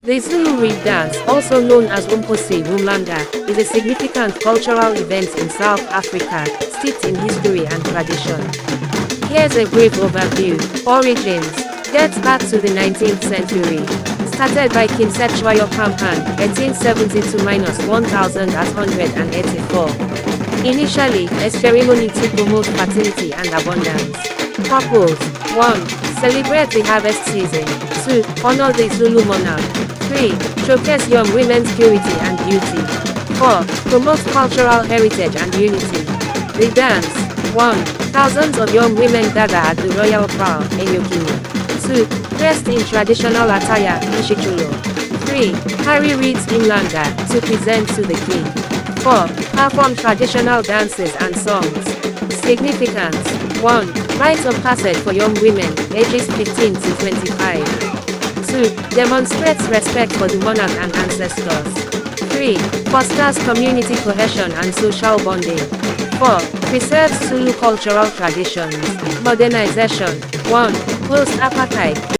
The Zulu reed dance, also known as Umkosi Wumlanga, is a significant cultural event in South Africa, steeped in history and tradition. Here's a brief overview. Origins. Dates back to the 19th century. Started by King Setshwayo Kampan, 1872–1184. Initially, a ceremony to promote fertility and abundance. Purpose: 1. Celebrate the harvest season. 2. Honor the Zulu monarch. 3. Showcase young women's purity and beauty. 4. Promote cultural heritage and unity. The dance. 1. Thousands of young women gather at the royal prow, Enyokini. 2. Dressed in traditional attire, Ishichulo. 3. Carry reeds in langa, to present to the king. 4. Perform traditional dances and songs. Significance. 1. Rites of passage for young women, ages 15 to 25. 2. Demonstrates respect for the monarch and ancestors. 3. Fosters community cohesion and social bonding. 4. Preserves Zulu cultural traditions. Modernization. 1. Post-apartheid.